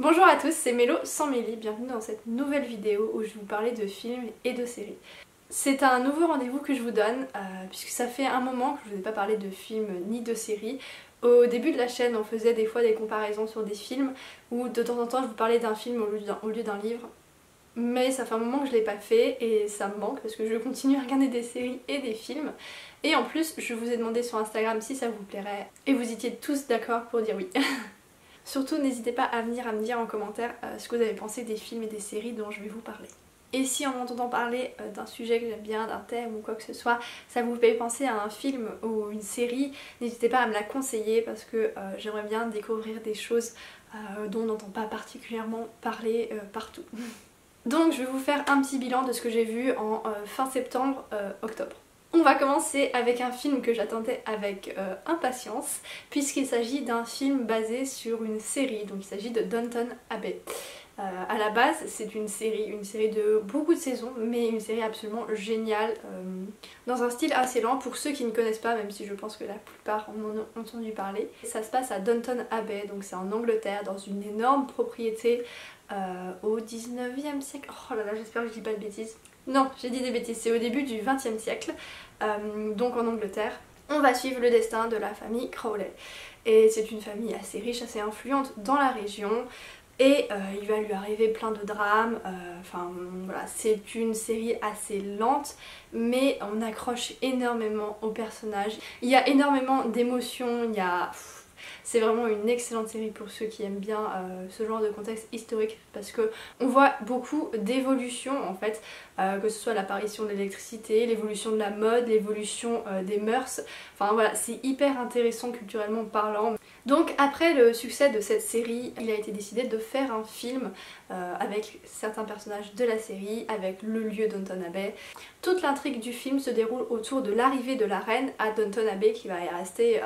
Bonjour à tous, c'est Mélo sans Mélie, bienvenue dans cette nouvelle vidéo où je vais vous parler de films et de séries. C'est un nouveau rendez-vous que je vous donne, puisque ça fait un moment que je vous ai pas parlé de films ni de séries. Au début de la chaîne, on faisait des fois des comparaisons sur des films, où de temps en temps je vous parlais d'un film au lieu d'un livre. Mais ça fait un moment que je l'ai pas fait et ça me manque parce que je continue à regarder des séries et des films. Et en plus, je vous ai demandé sur Instagram si ça vous plairait et vous étiez tous d'accord pour dire oui. Surtout n'hésitez pas à venir me dire en commentaire ce que vous avez pensé des films et des séries dont je vais vous parler. Et si en m'entendant parler d'un sujet que j'aime bien, d'un thème ou quoi que ce soit, ça vous fait penser à un film ou une série, n'hésitez pas à me la conseiller parce que j'aimerais bien découvrir des choses dont on n'entend pas particulièrement parler partout. Donc je vais vous faire un petit bilan de ce que j'ai vu en fin septembre, octobre. On va commencer avec un film que j'attendais avec impatience puisqu'il s'agit d'un film basé sur une série, donc il s'agit de Downton Abbey. À la base c'est une série de beaucoup de saisons mais une série absolument géniale dans un style assez lent pour ceux qui ne connaissent pas, même si je pense que la plupart en ont entendu parler. Ça se passe à Downton Abbey, donc c'est en Angleterre dans une énorme propriété au 19e siècle. Oh là là, j'espère que je dis pas de bêtises. Non, j'ai dit des bêtises, c'est au début du 20e siècle, donc en Angleterre. On va suivre le destin de la famille Crowley. Et c'est une famille assez riche, assez influente dans la région. Et il va lui arriver plein de drames, enfin voilà, c'est une série assez lente mais on accroche énormément aux personnages. Il y a énormément d'émotions, il y a... C'est vraiment une excellente série pour ceux qui aiment bien ce genre de contexte historique parce que on voit beaucoup d'évolutions en fait, que ce soit l'apparition de l'électricité, l'évolution de la mode, l'évolution des mœurs, enfin voilà, c'est hyper intéressant culturellement parlant. Donc après le succès de cette série, il a été décidé de faire un film avec certains personnages de la série, avec le lieu Downton Abbey. Toute l'intrigue du film se déroule autour de l'arrivée de la reine à Downton Abbey qui va y rester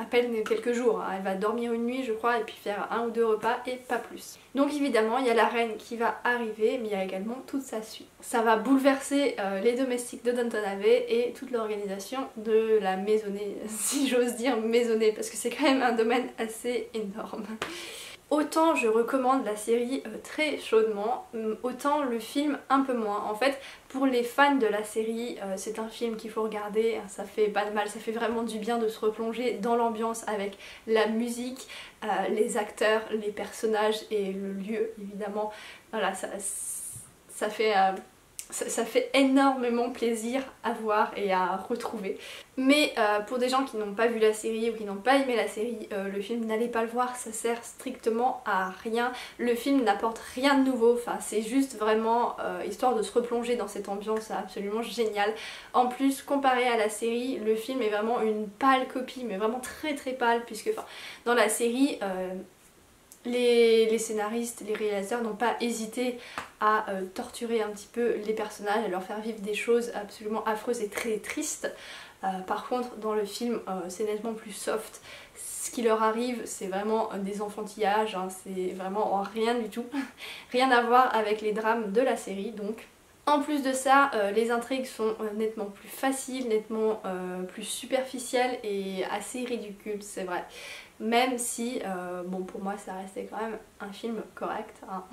à peine quelques jours. Elle va dormir une nuit je crois et puis faire 1 ou 2 repas et pas plus. Donc évidemment il y a la reine qui va arriver mais il y a également toute sa suite. Ça va bouleverser les domestiques de Downton Abbey et toute l'organisation de la maisonnée, si j'ose dire maisonnée, parce que c'est quand même un domaine assez énorme. Autant je recommande la série très chaudement, autant le film un peu moins. En fait, pour les fans de la série, c'est un film qu'il faut regarder, ça fait pas de mal, ça fait vraiment du bien de se replonger dans l'ambiance avec la musique, les acteurs, les personnages et le lieu évidemment. Voilà, ça fait énormément plaisir à voir et à retrouver. Mais pour des gens qui n'ont pas vu la série ou qui n'ont pas aimé la série, le film, n'allez pas le voir, ça sert strictement à rien. Le film n'apporte rien de nouveau, enfin c'est juste vraiment histoire de se replonger dans cette ambiance absolument géniale. En plus, comparé à la série, le film est vraiment une pâle copie, mais vraiment très très pâle, puisque dans la série... les scénaristes, les réalisateurs n'ont pas hésité à torturer un petit peu les personnages, à leur faire vivre des choses absolument affreuses et très tristes. Par contre dans le film c'est nettement plus soft. Ce qui leur arrive c'est vraiment des enfantillages, hein, c'est vraiment rien du tout. Rien à voir avec les drames de la série donc. En plus de ça, les intrigues sont nettement plus faciles, nettement plus superficielles et assez ridicules, c'est vrai. Même si, bon pour moi ça restait quand même un film correct. Hein.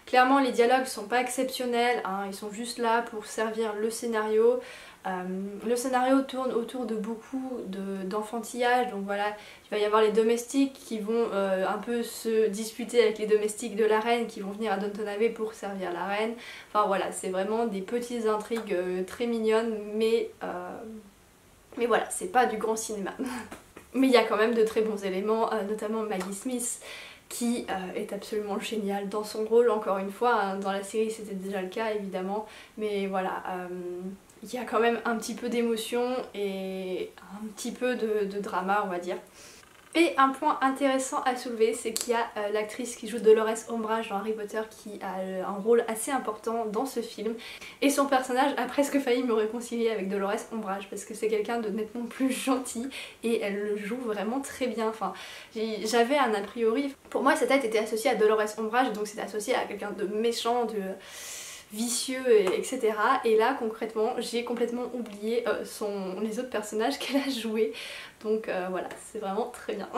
Clairement les dialogues sont pas exceptionnels, hein, ils sont juste là pour servir le scénario. Le scénario tourne autour de beaucoup d'enfantillage, donc voilà, il va y avoir les domestiques qui vont un peu se disputer avec les domestiques de la reine qui vont venir à Downton Abbey pour servir la reine. Enfin voilà, c'est vraiment des petites intrigues très mignonnes, mais voilà, c'est pas du grand cinéma. Mais il y a quand même de très bons éléments, notamment Maggie Smith qui est absolument géniale dans son rôle, encore une fois, hein, dans la série c'était déjà le cas évidemment, mais voilà, il y a quand même un petit peu d'émotion et un petit peu de drama on va dire. Et un point intéressant à soulever, c'est qu'il y a l'actrice qui joue Dolores Umbridge dans Harry Potter qui a un rôle assez important dans ce film. Et son personnage a presque failli me réconcilier avec Dolores Umbridge parce que c'est quelqu'un de nettement plus gentil et elle le joue vraiment très bien. Enfin, j'avais un a priori. Pour moi, sa tête était associée à Dolores Umbridge, donc c'était associé à quelqu'un de méchant, de vicieux, etc. Et là concrètement j'ai complètement oublié les autres personnages qu'elle a joués, donc voilà, c'est vraiment très bien.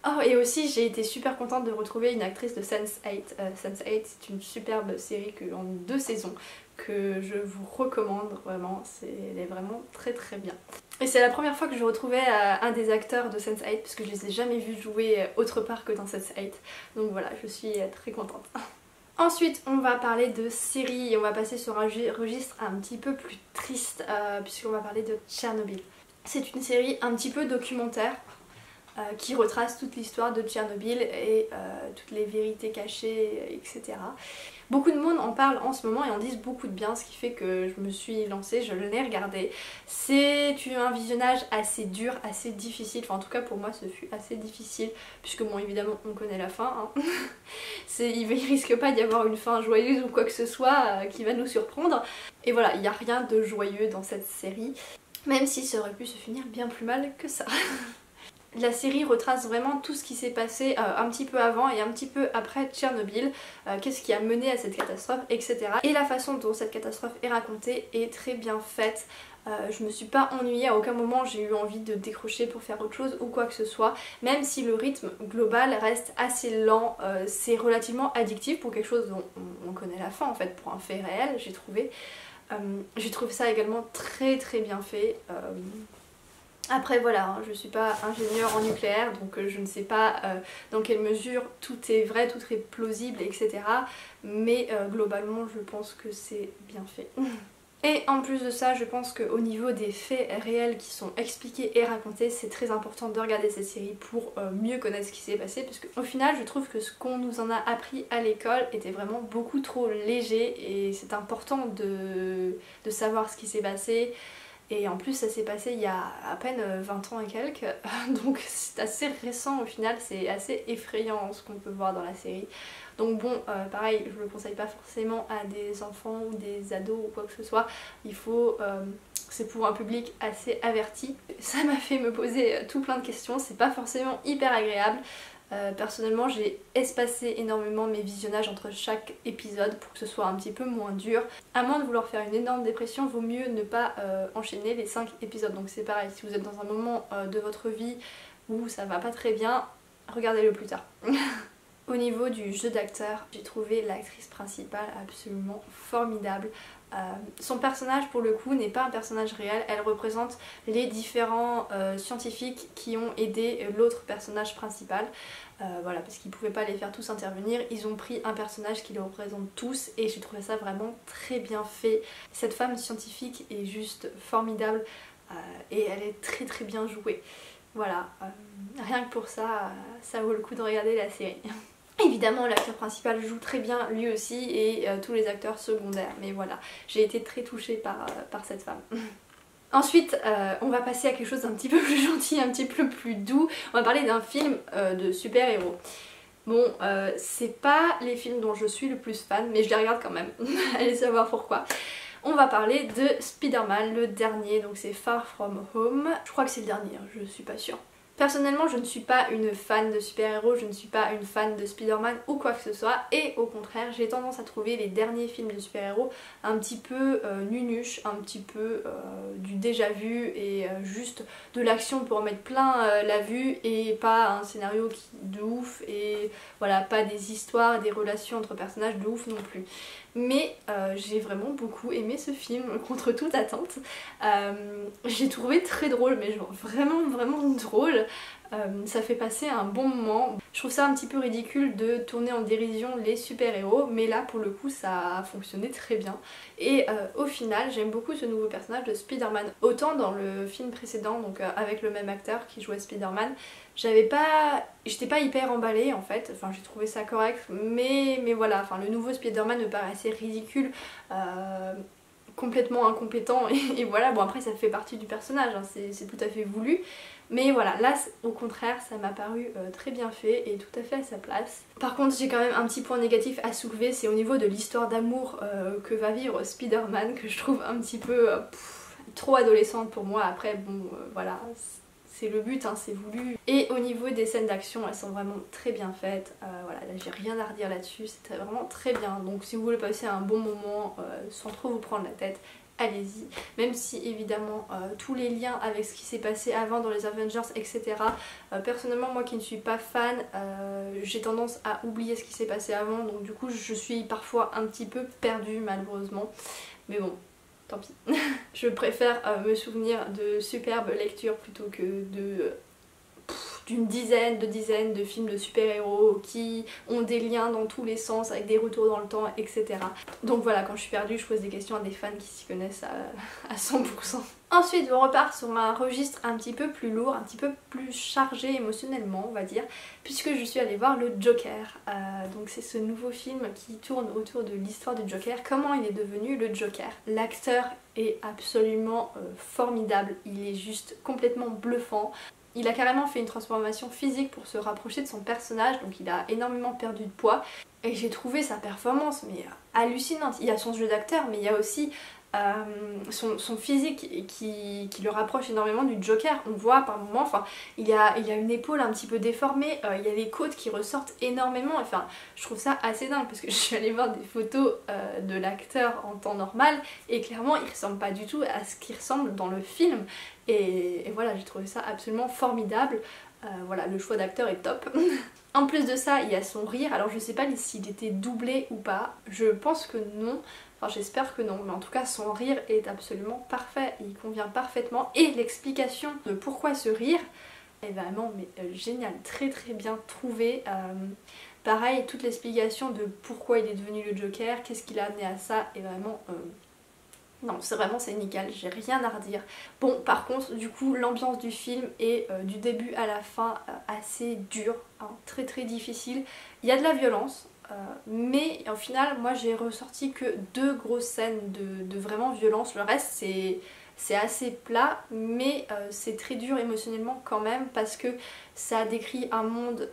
Oh, et aussi j'ai été super contente de retrouver une actrice de Sense8. Sense8 c'est une superbe série en 2 saisons que je vous recommande vraiment, elle est vraiment très très bien. Et c'est la première fois que je retrouvais un des acteurs de Sense8 parce que je les ai jamais vus jouer autre part que dans Sense8. Donc voilà, je suis très contente. Ensuite on va parler de séries et on va passer sur un registre un petit peu plus triste puisqu'on va parler de Tchernobyl. C'est une série un petit peu documentaire qui retrace toute l'histoire de Tchernobyl et toutes les vérités cachées, etc. Beaucoup de monde en parle en ce moment et en disent beaucoup de bien, ce qui fait que je me suis lancée, je l'ai regardé. C'est un visionnage assez dur, assez difficile, enfin en tout cas pour moi ce fut assez difficile, puisque bon évidemment on connaît la fin, hein. Il risque pas d'y avoir une fin joyeuse ou quoi que ce soit qui va nous surprendre. Et voilà, il n'y a rien de joyeux dans cette série, même si ça aurait pu se finir bien plus mal que ça. La série retrace vraiment tout ce qui s'est passé un petit peu avant et un petit peu après Tchernobyl, qu'est-ce qui a mené à cette catastrophe, etc. Et la façon dont cette catastrophe est racontée est très bien faite. Je me suis pas ennuyée, à aucun moment j'ai eu envie de décrocher pour faire autre chose ou quoi que ce soit, même si le rythme global reste assez lent, c'est relativement addictif pour quelque chose dont on connaît la fin en fait, pour un fait réel j'ai trouvé. J'ai trouvé ça également très très bien fait. Après voilà, hein, je suis pas ingénieure en nucléaire donc je ne sais pas dans quelle mesure tout est vrai, tout est plausible, etc. Mais globalement je pense que c'est bien fait. Et en plus de ça, je pense qu'au niveau des faits réels qui sont expliqués et racontés, c'est très important de regarder cette série pour mieux connaître ce qui s'est passé, parce qu'au final je trouve que ce qu'on nous en a appris à l'école était vraiment beaucoup trop léger et c'est important de savoir ce qui s'est passé. Et en plus ça s'est passé il y a à peine 20 ans et quelques, donc c'est assez récent au final, c'est assez effrayant ce qu'on peut voir dans la série. Donc bon, pareil, je ne le conseille pas forcément à des enfants ou des ados ou quoi que ce soit, c'est pour un public assez averti. Ça m'a fait me poser tout plein de questions, c'est pas forcément hyper agréable. Personnellement j'ai espacé énormément mes visionnages entre chaque épisode pour que ce soit un petit peu moins dur. À moins de vouloir faire une énorme dépression, vaut mieux ne pas enchaîner les 5 épisodes. Donc c'est pareil, si vous êtes dans un moment de votre vie où ça va pas très bien, regardez-le plus tard. Au niveau du jeu d'acteur, j'ai trouvé l'actrice principale absolument formidable. Son personnage pour le coup n'est pas un personnage réel, elle représente les différents scientifiques qui ont aidé l'autre personnage principal. Voilà, parce qu'ils ne pouvaient pas les faire tous intervenir, ils ont pris un personnage qui les représente tous et j'ai trouvé ça vraiment très bien fait. Cette femme scientifique est juste formidable et elle est très très bien jouée. Voilà, rien que pour ça, ça vaut le coup de regarder la série. Évidemment l'acteur principal joue très bien lui aussi et tous les acteurs secondaires, mais voilà, j'ai été très touchée par cette femme. Ensuite, on va passer à quelque chose d'un petit peu plus gentil, un petit peu plus doux. On va parler d'un film de super-héros. Bon, c'est pas les films dont je suis le plus fan, mais je les regarde quand même. Allez savoir pourquoi. On va parler de Spider-Man, le dernier, donc c'est Far From Home. Je crois que c'est le dernier, hein, je suis pas sûre. Personnellement, je ne suis pas une fan de super-héros, je ne suis pas une fan de Spider-Man ou quoi que ce soit, et au contraire, j'ai tendance à trouver les derniers films de super-héros un petit peu nunuches, un petit peu du déjà vu et juste de l'action pour en mettre plein la vue et pas un scénario de ouf et voilà, pas des histoires, des relations entre personnages de ouf non plus. Mais j'ai vraiment beaucoup aimé ce film contre toute attente. J'ai trouvé très drôle, mais genre vraiment vraiment drôle. Ça fait passer un bon moment. Je trouve ça un petit peu ridicule de tourner en dérision les super-héros, mais là pour le coup ça a fonctionné très bien. Et au final j'aime beaucoup ce nouveau personnage de Spider-Man. Autant dans le film précédent, donc avec le même acteur qui jouait Spider-Man, j'étais pas hyper emballée en fait, enfin j'ai trouvé ça correct, mais voilà, enfin le nouveau Spider-Man me paraissait ridicule, complètement incompétent et voilà, bon après ça fait partie du personnage, hein, c'est tout à fait voulu, mais voilà, là au contraire ça m'a paru très bien fait et tout à fait à sa place. Par contre j'ai quand même un petit point négatif à soulever, c'est au niveau de l'histoire d'amour que va vivre Spider-Man, que je trouve un petit peu trop adolescente pour moi. Après bon voilà, c'est le but, hein, c'est voulu. Et au niveau des scènes d'action, elles sont vraiment très bien faites. Voilà, là j'ai rien à redire là-dessus, c'était vraiment très bien. Donc si vous voulez passer un bon moment sans trop vous prendre la tête, allez-y. Même si évidemment tous les liens avec ce qui s'est passé avant dans les Avengers, etc. Personnellement, moi qui ne suis pas fan, j'ai tendance à oublier ce qui s'est passé avant, donc du coup je suis parfois un petit peu perdue malheureusement. Mais bon, tant pis. Je préfère me souvenir de superbes lectures plutôt que d'une dizaine de films de super-héros qui ont des liens dans tous les sens avec des retours dans le temps, etc. Donc voilà, quand je suis perdue, je pose des questions à des fans qui s'y connaissent à 100%. Ensuite, on repart sur un registre un petit peu plus lourd, un petit peu plus chargé émotionnellement, on va dire, puisque je suis allée voir le Joker. Donc c'est ce nouveau film qui tourne autour de l'histoire du Joker, comment il est devenu le Joker. L'acteur est absolument formidable, il est juste complètement bluffant. Il a carrément fait une transformation physique pour se rapprocher de son personnage, donc il a énormément perdu de poids. Et j'ai trouvé sa performance mais hallucinante. Il y a son jeu d'acteur, mais il y a aussi son physique qui le rapproche énormément du Joker. On voit par moments, enfin, il y a une épaule un petit peu déformée, il y a les côtes qui ressortent énormément. Enfin, je trouve ça assez dingue parce que je suis allée voir des photos de l'acteur en temps normal et clairement il ressemble pas du tout à ce qu'il ressemble dans le film. Et voilà, j'ai trouvé ça absolument formidable. Voilà, le choix d'acteur est top. En plus de ça, il y a son rire. Alors je sais pas s'il était doublé ou pas. Je pense que non. Enfin j'espère que non. Mais en tout cas son rire est absolument parfait. Il convient parfaitement. Et l'explication de pourquoi ce rire est vraiment génial. Très très bien trouvé. Pareil, toute l'explication de pourquoi il est devenu le Joker, qu'est-ce qui l'a amené à ça est vraiment... Non, c'est nickel, j'ai rien à redire. Bon, par contre, du coup, l'ambiance du film est du début à la fin assez dure, hein, très très difficile. Il y a de la violence, mais au final, moi j'ai ressorti que 2 grosses scènes de vraiment violence. Le reste, c'est assez plat, mais c'est très dur émotionnellement quand même parce que ça décrit un monde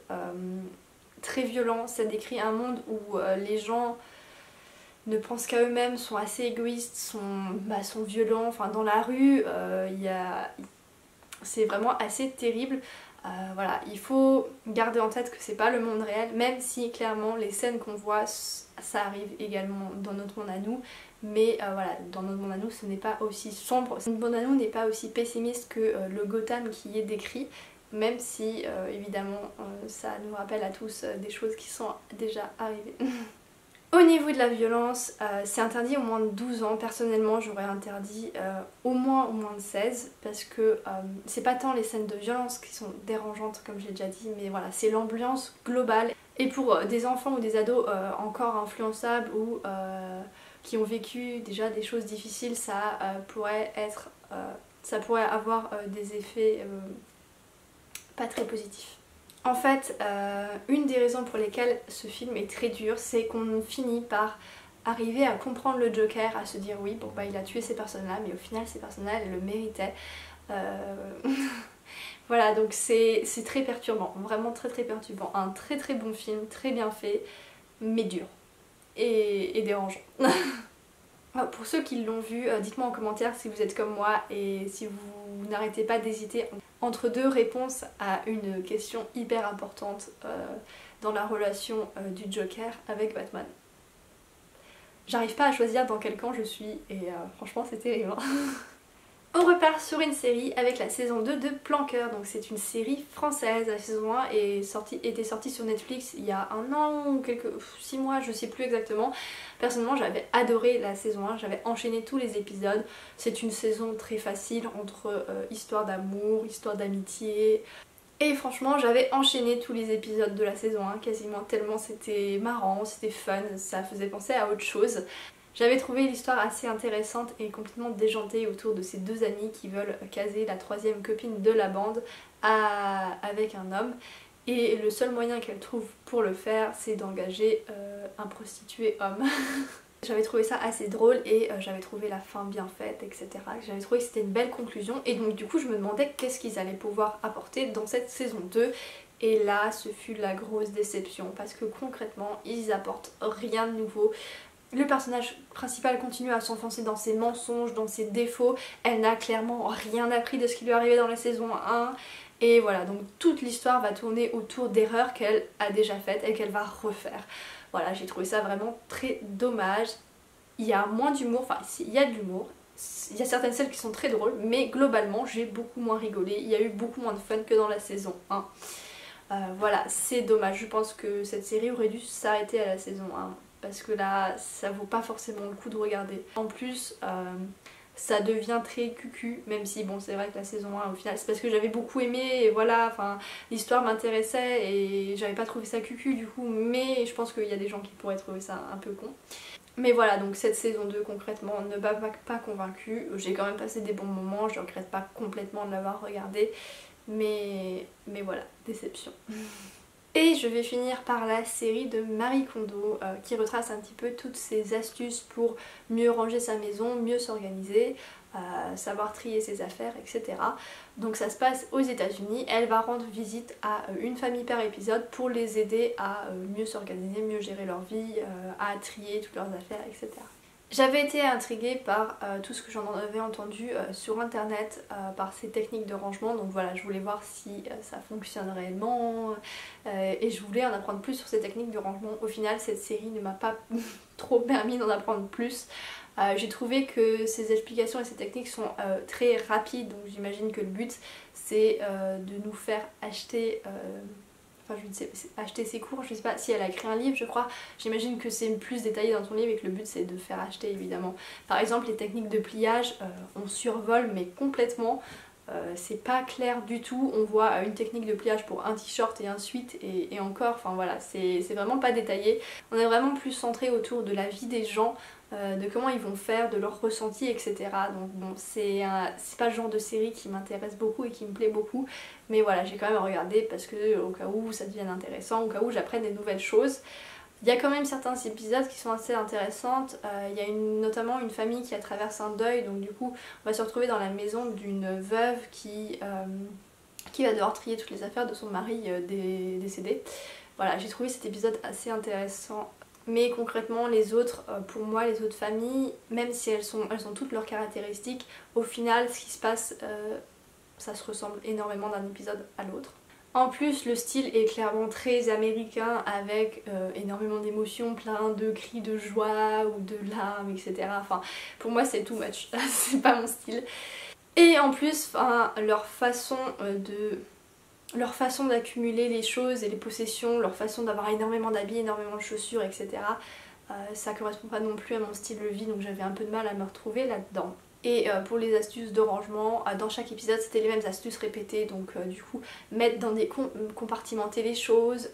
très violent, ça décrit un monde où les gens ne pensent qu'à eux-mêmes, sont assez égoïstes, sont violents, enfin dans la rue, c'est vraiment assez terrible. Voilà, il faut garder en tête que c'est pas le monde réel, même si clairement les scènes qu'on voit, ça arrive également dans notre monde à nous, mais voilà, dans notre monde à nous ce n'est pas aussi sombre, notre monde à nous n'est pas aussi pessimiste que le Gotham qui est décrit, même si évidemment ça nous rappelle à tous des choses qui sont déjà arrivées. Au niveau de la violence, c'est interdit au moins de 12 ans. Personnellement, j'aurais interdit au moins de 16 parce que c'est pas tant les scènes de violence qui sont dérangeantes comme j'ai déjà dit, mais voilà, c'est l'ambiance globale. Et pour des enfants ou des ados encore influençables ou qui ont vécu déjà des choses difficiles, ça pourrait avoir des effets pas très positifs. En fait, une des raisons pour lesquelles ce film est très dur, c'est qu'on finit par arriver à comprendre le Joker, à se dire oui, bon bah il a tué ces personnes-là, mais au final ces personnes-là, elles le méritaient. Voilà, donc c'est très perturbant, vraiment très très perturbant. Un très très bon film, très bien fait, mais dur et dérangeant. Pour ceux qui l'ont vu, dites-moi en commentaire si vous êtes comme moi et si vous n'arrêtez pas d'hésiter entre 2 réponses à une question hyper importante dans la relation du Joker avec Batman. J'arrive pas à choisir dans quel camp je suis et franchement c'est terrible. On repart sur une série avec la saison 2 de Planqueur, donc c'est une série française. La saison 1 était sortie sur Netflix il y a 1 an ou 6 mois, je sais plus exactement. Personnellement j'avais adoré la saison 1, j'avais enchaîné tous les épisodes. C'est une saison très facile entre histoire d'amour, histoire d'amitié. Et franchement j'avais enchaîné tous les épisodes de la saison 1 quasiment tellement c'était marrant, c'était fun, ça faisait penser à autre chose. J'avais trouvé l'histoire assez intéressante et complètement déjantée autour de ces 2 amis qui veulent caser la 3e copine de la bande avec un homme. Et le seul moyen qu'elle trouve pour le faire, c'est d'engager un prostitué homme. J'avais trouvé ça assez drôle et j'avais trouvé la fin bien faite, etc. J'avais trouvé que c'était une belle conclusion et donc du coup je me demandais qu'est-ce qu'ils allaient pouvoir apporter dans cette saison 2. Et là, ce fut la grosse déception parce que concrètement, ils apportent rien de nouveau. Le personnage principal continue à s'enfoncer dans ses mensonges, dans ses défauts. Elle n'a clairement rien appris de ce qui lui est arrivé dans la saison 1. Et voilà, donc toute l'histoire va tourner autour d'erreurs qu'elle a déjà faites et qu'elle va refaire. Voilà, j'ai trouvé ça vraiment très dommage. Il y a moins d'humour, enfin il y a de l'humour, il y a certaines scènes qui sont très drôles, mais globalement j'ai beaucoup moins rigolé, il y a eu beaucoup moins de fun que dans la saison 1. Voilà, c'est dommage, je pense que cette série aurait dû s'arrêter à la saison 1, parce que là ça vaut pas forcément le coup de regarder. En plus ça devient très cucu, même si bon c'est vrai que la saison 1 au final c'est parce que j'avais beaucoup aimé et voilà, enfin l'histoire m'intéressait et j'avais pas trouvé ça cucu du coup, mais je pense qu'il y a des gens qui pourraient trouver ça un peu con. Mais voilà, donc cette saison 2 concrètement ne m'a pas convaincue, j'ai quand même passé des bons moments, je regrette pas complètement de l'avoir regardé, mais voilà, déception. Et je vais finir par la série de Marie Kondo qui retrace un petit peu toutes ses astuces pour mieux ranger sa maison, mieux s'organiser, savoir trier ses affaires, etc. Donc ça se passe aux États-Unis. Elle va rendre visite à une famille par épisode pour les aider à mieux s'organiser, mieux gérer leur vie, à trier toutes leurs affaires, etc. J'avais été intriguée par tout ce que j'en avais entendu sur internet, par ces techniques de rangement, donc voilà, je voulais voir si ça fonctionne réellement et je voulais en apprendre plus sur ces techniques de rangement. Au final cette série ne m'a pas trop permis d'en apprendre plus. J'ai trouvé que ces explications et ces techniques sont très rapides, donc j'imagine que le but c'est de nous faire acheter... Enfin, je sais, acheter ses cours, je sais pas si elle a écrit un livre, je crois. J'imagine que c'est plus détaillé dans son livre et que le but c'est de faire acheter évidemment. Par exemple, les techniques de pliage, on survole mais complètement. C'est pas clair du tout. On voit une technique de pliage pour un t-shirt et un sweat et encore, enfin voilà, c'est vraiment pas détaillé. On est vraiment plus centré autour de la vie des gens, de comment ils vont faire, de leurs ressentis, etc. Donc bon, c'est pas le genre de série qui m'intéresse beaucoup et qui me plaît beaucoup, mais voilà, j'ai quand même regardé parce que au cas où ça devienne intéressant, au cas où j'apprenne des nouvelles choses. Il y a quand même certains épisodes qui sont assez intéressantes, il y a notamment une famille qui traverse un deuil, donc du coup on va se retrouver dans la maison d'une veuve qui va devoir trier toutes les affaires de son mari décédé. Voilà, j'ai trouvé cet épisode assez intéressant. Mais concrètement les autres, pour moi les autres familles, même si elles ont toutes leurs caractéristiques, au final ce qui se passe, ça se ressemble énormément d'un épisode à l'autre. En plus le style est clairement très américain avec énormément d'émotions, plein de cris de joie ou de larmes, etc. Enfin pour moi c'est too much, c'est pas mon style. Et en plus leur façon d'accumuler les choses et les possessions, leur façon d'avoir énormément d'habits, énormément de chaussures, etc. Ça correspond pas non plus à mon style de vie, donc j'avais un peu de mal à me retrouver là-dedans. Et pour les astuces de rangement, dans chaque épisode c'était les mêmes astuces répétées, donc du coup mettre dans des compartimenter les choses,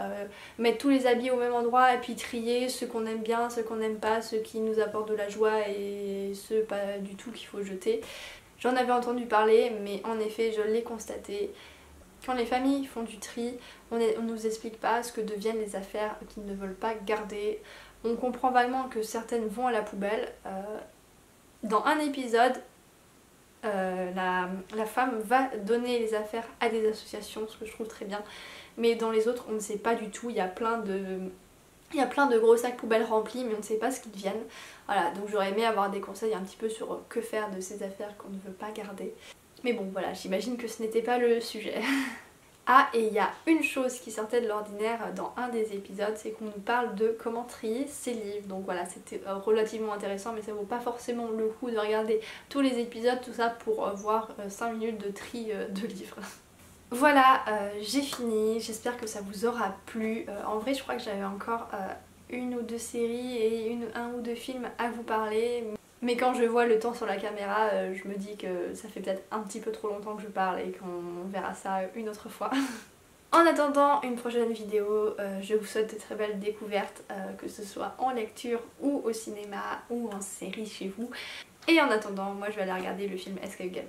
mettre tous les habits au même endroit et puis trier ceux qu'on aime bien, ceux qu'on n'aime pas, ceux qui nous apportent de la joie et ceux pas du tout qu'il faut jeter. J'en avais entendu parler, mais en effet je l'ai constaté. Quand les familles font du tri, on nous explique pas ce que deviennent les affaires qu'ils ne veulent pas garder. On comprend vaguement que certaines vont à la poubelle. Dans un épisode, la femme va donner les affaires à des associations, ce que je trouve très bien. Mais dans les autres, on ne sait pas du tout. Il y a plein de gros sacs poubelles remplis, mais on ne sait pas ce qu'ils deviennent. Voilà, donc j'aurais aimé avoir des conseils un petit peu sur que faire de ces affaires qu'on ne veut pas garder. Mais bon voilà, j'imagine que ce n'était pas le sujet. Ah, et il y a une chose qui sortait de l'ordinaire dans un des épisodes, c'est qu'on nous parle de comment trier ses livres. Donc voilà, c'était relativement intéressant, mais ça vaut pas forcément le coup de regarder tous les épisodes, tout ça pour voir 5 minutes de tri de livres. Voilà, j'ai fini, j'espère que ça vous aura plu. En vrai, je crois que j'avais encore une ou deux séries et un ou deux films à vous parler. Mais quand je vois le temps sur la caméra, je me dis que ça fait peut-être un petit peu trop longtemps que je parle et qu'on verra ça une autre fois. En attendant une prochaine vidéo, je vous souhaite de très belles découvertes, que ce soit en lecture ou au cinéma ou en série chez vous. Et en attendant, moi je vais aller regarder le film Escape Game.